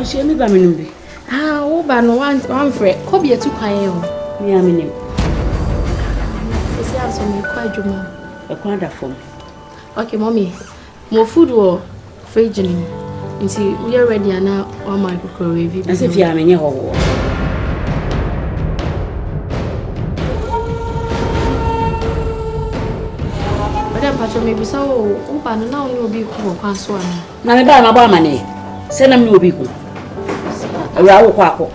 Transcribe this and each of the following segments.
she me ba me bi. Ah, wo ba no one friend. Ko bi etu kwan e o. Me a me nim. Ese aso me Kwadwo. E kwanda fom. Okay, mommy. Mo food wo fridge ni. Nti we are ready na o my microwave. Ase fi a me nye ho wo. Pacho maybe so upa no na only obi ku kwa so ana na me ba ma ba mane se na me obi ku awura wo kwa akọ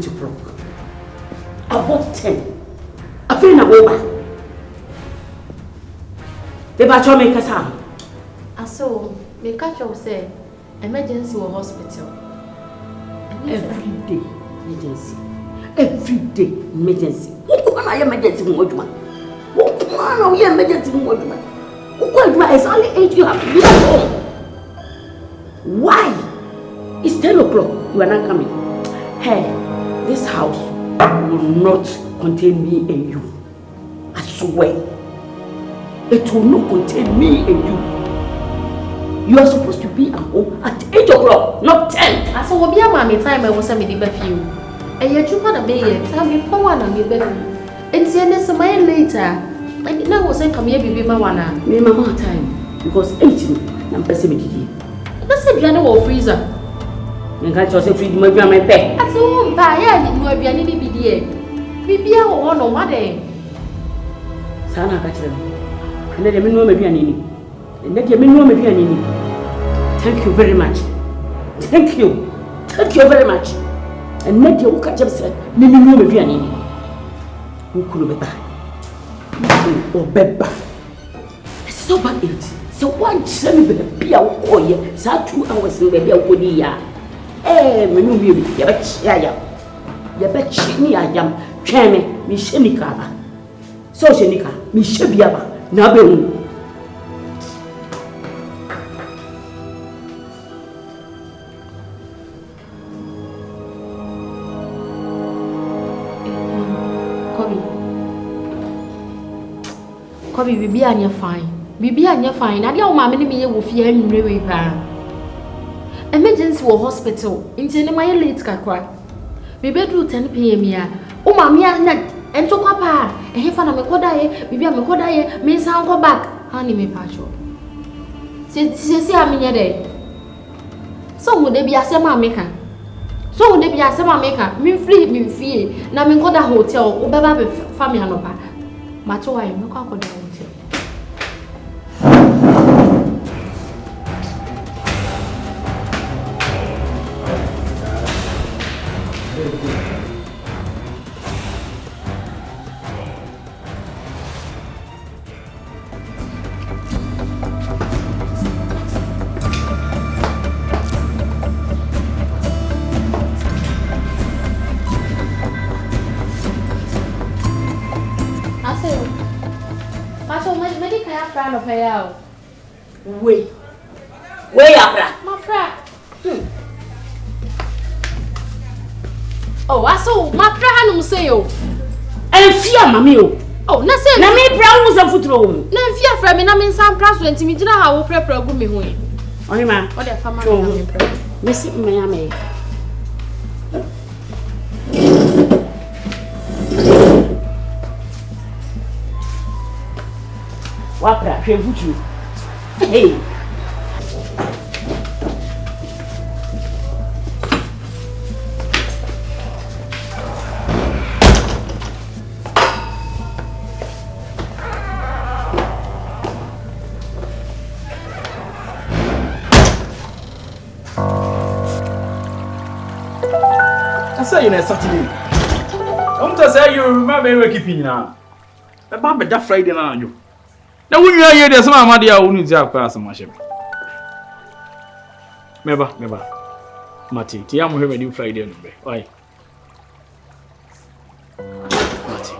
to broke. About 10. I feel na over. The batch make us harm. So, me catch up say emergency or hospital. Every day emergency. Every day emergency. Who can emergency moduma? Who can emergency moduma? Who can it's only 8 you have to be at home. Why? It's 10 o'clock. You are not coming. Hey, this house will not contain me and you. I swear. It will not contain me and you. You are supposed to be at home at 8 o'clock, not 10. I saw what be a mommy time I was a baby few. And yet you want to be here. Tell me, for one on your baby. And see, there's a man later. I didn't know what I come here, baby, my one. Me, mama time. Because 18, I'm pessimistic. That's a general freezer. Nkansah say free my pay. I say buy ya ni mo bia ni bi die. Bibia wo no ma de. Sa na ka kire me. Ene de me no ma duane ni. Ene de me no ma duane ni. Thank you very much. Thank you. Thank you very much. Ene de wo ka kire say me no ma duane ni. Wo kunu beba. O beba. So bad it. So one send me be a wo ye. Sa 2 hours in be a wo ni ya. Me no be ya ba chia ya. Ya ba chi ni ayam twen me hye nika ba. So hye nika me hye bia ba na ba hu. Kobi bibi anya fine. Bibi anya fine. Na dia o ma me ni me ye wo fie anwure we pa. Emergency or hospital. Into my late kakra. We bedroom 10 p.m. ya. O ma me na ento kwapa. E fa na me koda ye, bibi me koda ye, me san go back. Hani me pacho. Se amenya dey. So mo de bi asema meka. So mo de bi asema meka. Me free me fie. Na me koda hotel. O baba be family anopa. Mato wa me kwa koda hotel. Wait, Abra. My pra. Oh, I saw my pra hanum say yo. And fear mammy. Oh, na say na me pra wo za futuro. Na fear fra me na me san pra so enti me gina ha wo pra gu me ho. Oni ma. O de fama na me pra. Me si me ya me. Wa pra hwe futuro. Hey. I say you know Saturday. I'm to say you remember we keeping now. About that Friday now you. Now when you are here, there's some idea who needs your class and worship. Meba. Mati, tia mo ready Friday no be. Why? Mati.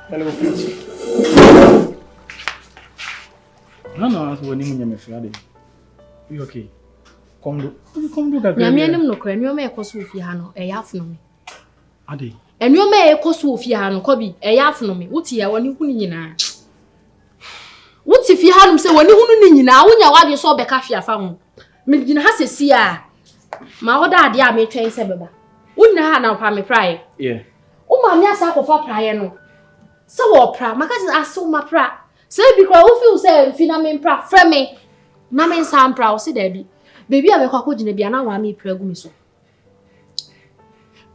Hello, Fitch. No, so when you me Friday. You okay? Come do that. Ya me anim no kra, nneoma ekoso ofie ha no, e yafono me. Ade. Nneoma ekoso ofie ha no, kobi, e yafono me. Wuti ya woni hunu nyina. Wuti fie ha no se woni hunu ni nyina, wonya wade so obeka hwe afa ho. Me gina ha sesi a. Ma hoda ade a me twen se beba. Wonna ha na pa me prae. Yeah. O ma me asa kofa prae no. Se wo pra, maka se aso ma pra. Se bi kwa wo feel se fina me pra, fra me. Na me nsa pra o se da bi. Baby a me kwa ko gina bia na wa me pra gu mi so.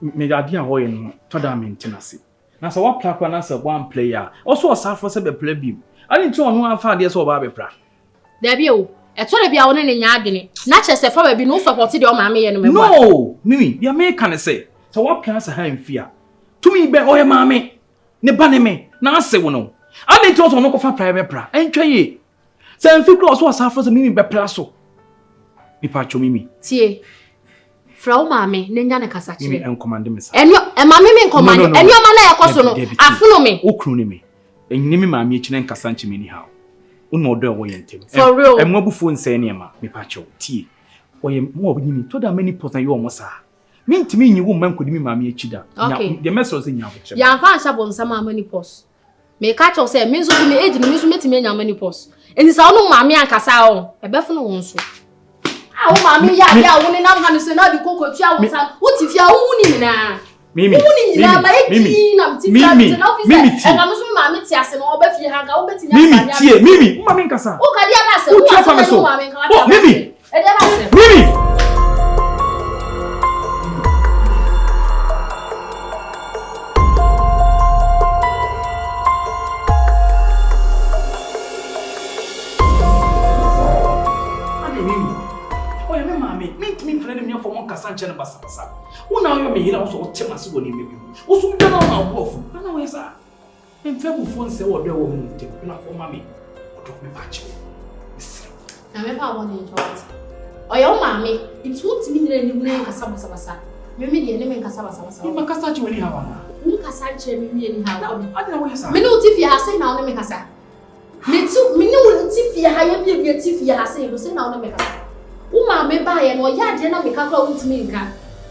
Me ade a hoye no to da maintenance. Na so wa pra kwa na se one player. Also osafo se be play bi. Ade nti ono afa ade se oba be pra. Da bi o. E to da bia wo ne nya adwene. Na che se fa ba bi no support de o ma me ye no me bo. No, Mimi, bia me kan se. So wa plan se ha mfia. Tumi be oye ma me. Ne ba ne me. Na ase wo no. Ade nti ono ko fa pra be pra. Entwa ye. Se mfi kro so osafo se Mimi be pra so. Mipa cho Mimi. Tie. Frau mame, nenya ne kasa kire. Mimi en command me sa. Enyo, e mame me command. Enyo ma na yakoso no. Afuno me. Okru ni me. Enyi me mame echi ne nkasa nchi me ni ha. Uno odo wo yentem. For real. Emwa bufu nse ne ma. Mipa cho tie. Oye mo obnyimi to da many person yo mo sa. Mintimi nyi wo man kodi me mame echi da. The message say nya wo che. Ya fa ansha bon sama many pos. Me ka cho say me so me age no me so metimi nya many pos. Enti sa ono mame ankasa o. Ebefo no won so. Ah, o mami ya wo ni nam hanu se na di koko tua wo sa. Wo ti fia wo ni nyina. Mimi. Wo ni nyina ba e ki na ti fia ti na office. E na so mami ti ase no oba fie ha ga wo beti na Mimi tie, Mimi, mami nkasa. O ka dia na se. Wo tia fa me so. Oh, Mimi. E dia na se. Mimi. Sanche basa una yo me hira so tema se woni mebi wo so bia na ma bofu na wo yesa mfe bu fon se wo de wo mu te na fo ma me odo me ba che na me pa woni njot oyo ma me itu ti mi nyina ni mu na nkasa basa me de ne me nkasa basa ni makasa che woni hawa na ni nkasa che me ni hawa ade na wo yesa me no ti fi ha se na wo me nkasa me ni wo ti fi ha ya bi ti fi ha se se na wo me nkasa Uma me ba ye no ya de na me ka kwa utimi nka.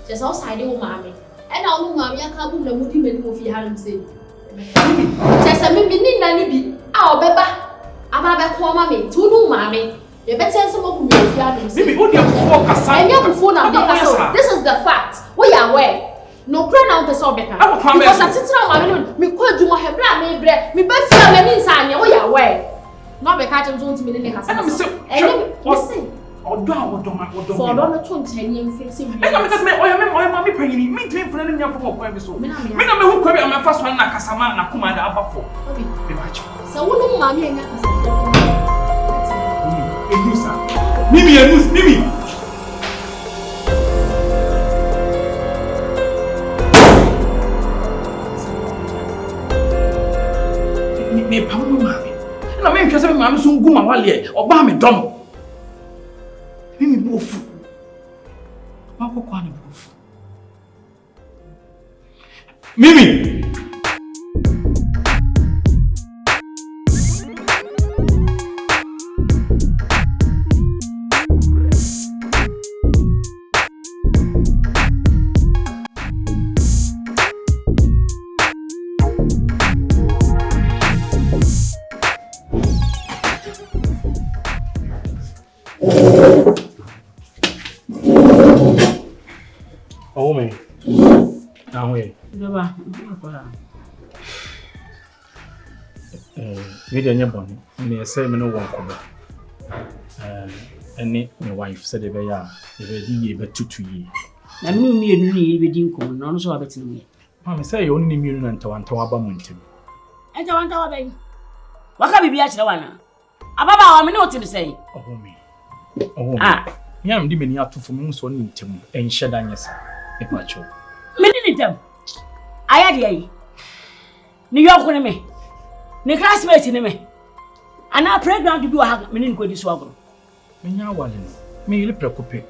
Je so side uma me. E na onu ma me aka bu na mudi mani mo fi ha no se. Je se me ni na ni bi a obeba. Aba be ko ma me. Tu nu ma me. Ye better se mo ku me fi ha no se. Bibi o de fo kasa. E me ku na de kasa. This is the fact. We are aware. No pray na person obeka. Because atitra ma me no me ko adwuma he bra me bre. Me ba fi ma ni nsa anya we are aware. No be ka chem so ntimi ne kasa. E me Odo a odo ma odo. For no to ntani mfix me. E na me me oya me panyini me twen funa ne nya fo ko bi so. Me na me hu kwa bi am fa so na kasama na kuma da abafo. Obi. Me ba chi. So wonu ma me nya kasa. Enusa. Mimi enus, Mimi. Me pa mo ma me. Na me ntwa se me ma me so nguma wale oba me dom. Mimi bofu. Wako kwa ni bofu. Mimi! Oh me. Now we. Baba. Me dey nyebon. Me say me no won ko ba. Any my wife said e be ya, e be di ye be tutu ye. Na me no mienu ni e be di nkom no no so abetinu me. Ma me say you ni mienu na ntawantawa ba mu ntim. Ntawantawa ben. Waka bibia kire wana. Ababa wa me no ti say. Oh me. Oh me. Ah. Yam di me ni atufo me so ni ntim. Enhye da nyesa. E pa cho. Me ni ntim. Aya de yi. Ni yoko ni me. Ni classmate ni me. Ana playground bi wa ha me ni ko di so agro. Menya wale no. Me yele prekope.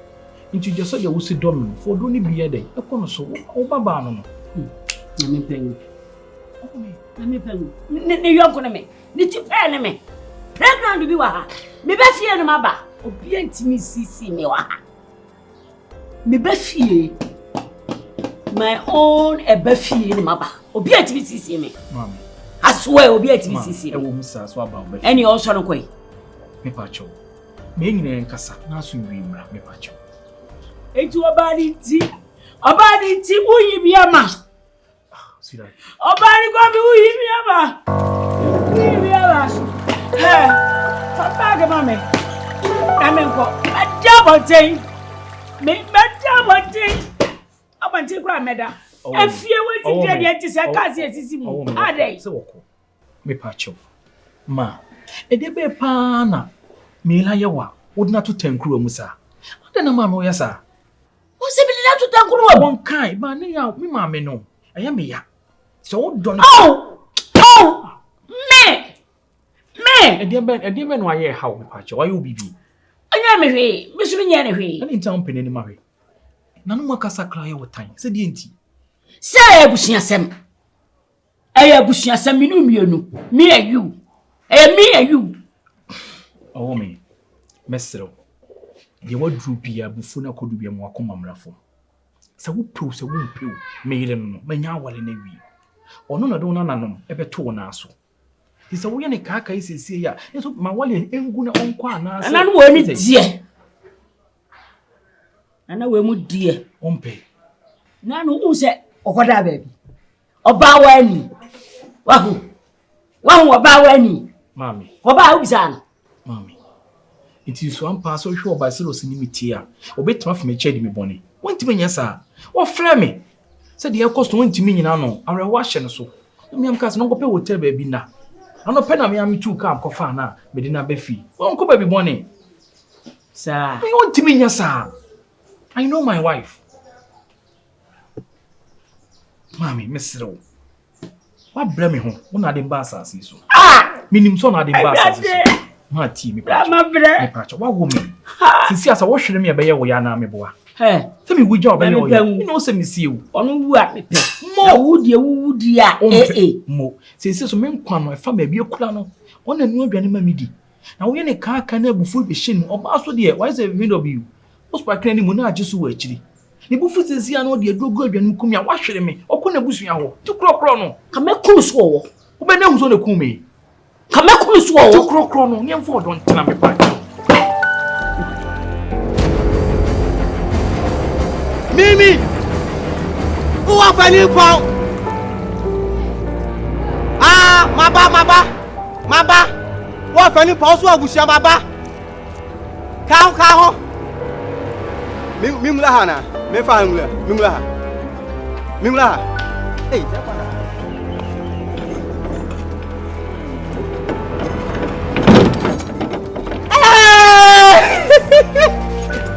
Nti je so ye wo si dom no. For do ni biye dey. E ko no so wo baba no no. Na me pengu. Na me pengu. Ne yonko na me. Ni ti pe na me. Playground bi wa ha. Me be fie no maba. Obi antimi sisi me wa ha. Me be fie. My own ebe fie no maba. Obi antimi sisi me. Mama. I swear obi antimi sisi. E wo musa so aba obi. Any also no koi. Me pacho. Me nyine Nkansah na so wi mra me pacho. Etu obani ti uyi biama. Sweetheart. Obani kwa mi uyi biama. Uyi biama. Hey, papa mame. Amenko. Adabonten. Me adabonten. Abonten kwa meda. Efie weti dia dia ti se kasi esisi mu. Ade. Se woko. Me pacho. Ma. Edebe pa na me la yewa. Wodna to tankuru musa. Ade na ma no yesa. O se bi na to tankuru won kai ba ne ya me ma me no. Aya me ya. So don. Oh! Me! Edebe no aye how me pacho. Why you bibi? Anya me hwe, me so nya ne hwe. Ani ntam pene ni ma hwe. Na no makasa kra ye wotan. Se die nti. Se abusuasem. Abusuasem minu mienu. Me and you. Me and you. Oh me. Mesro. Ye wadru bia bufu na kodu bia mo akoma mrafo. Se wo pew se wo pew me yire no manya wale na wi. Ono na do na nanom ebeto na aso. Ti se wo ye ne kaka isiesie ya. Eso ma wale engu na onko ana ase. Ana no we ni die. Ana we mu die. Ompe. Na no u se okoda baby. Oba wani. Wahu oba wani. Mami. Oba ubisa. Mami. Iti so ampa so hwe oba se lo sini miti a. Obetuma fme chedi mi boni. Wontimi nya sa. Wo fra me. Se de ekosto wontimi nyina no. Awre wa hye no so. Mi am ka se no gope hotel ba bi na. Ano pe na me am tu ka kofa na me di na ba fi. Wonko ba bi boni. Sa. Me wontimi nya sa. I know my wife. Mami, mesro. Wa bra me ho. Wo na de ba asase so. Minim so na de ba asase so. Ma ti mi pa. Ma bra. Me pa cha. Wa wo me. Sisi asa wo hwere me be ye wo ya na me boa. Se mi wugya oba ye wo. You know se me see you. Onu wu a me pe. Mo wu di a mo. Sisi so me nkwa no e fa ma bi ekura no. Ona nu aduane ma mi di. Na wo ye ne ka na abufu be hye no. Oba so de why say VW. Wo spa kran ni mu na ajesu wo akiri. Ni bufu sisi a no de adugo aduane kum ya wa hwere me. Okọ na busua ho. Ti krokro no. Ka me kum so wo. Wo be na hu so na kum me. Ka me kum so wo. Ti krokro no. Ni enfo don tena me pa. Mimi! Who are finding pound? Maba! What finding pound? So I will share Maba. Cow. Mimla Hana, me family, Mimla. Hey,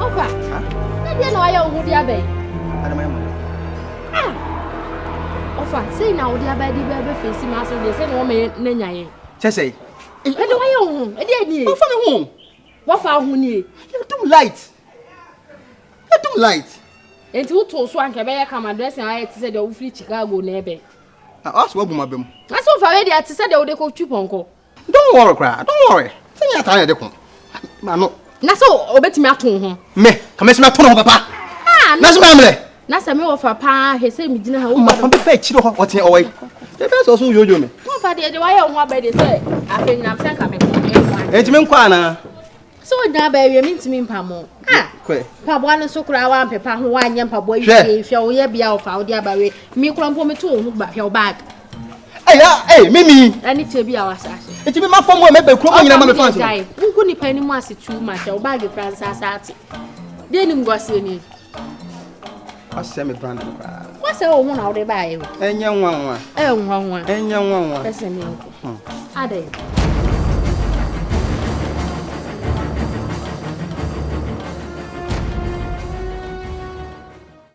Ofa. Na dia no ayo hu dia be. Ofa, say na odi aba di be face ma so dey say no me na nyaye. Chese. E dey ayo hu, e dey ni. What for me hu? What fa hu ni? You too light. Enti wo to so anke be ye kama dress na aye ti say dey wo free Chicago na ebe. Na ask what buma bem. Na so fa we dey ti say dey wo dey ko twuponko. Don't worry. Say ya ta ya de kon. Ma no. Na so obetimi aton ho. Me, come me aton ho papa. Na so mamle. Na se me wo fa pa he say mi gina ha wo. Ma fa be fa chiro ho otin owai. The best also yojo me. Wo fa dey wa ye ho aba dey say afenyam sen ka me ko. Enti me nkwa na. So da ba we mi ntimi mpamo. Kwe. Pa bo an so kura wa mpepa ho wa anya mpabo yi hwe wo ye bia wo fa wo dia ba we. Mi kura mpo me to ho ba hwe wo bag. Hey, Mimi. Ani te bia wa sase. Enti me ma fom we me be kuro nyina ma me fancy. Nku ni pa ni mu ase tu ma hwe wo bag kura nsasa ate. De ni mgwase ni. Ase me brand kura. Wa se wo hu na wo de ba ye. Enye nwanwa. Nwanwa. Enye nwanwa. Ese me nko. Ade.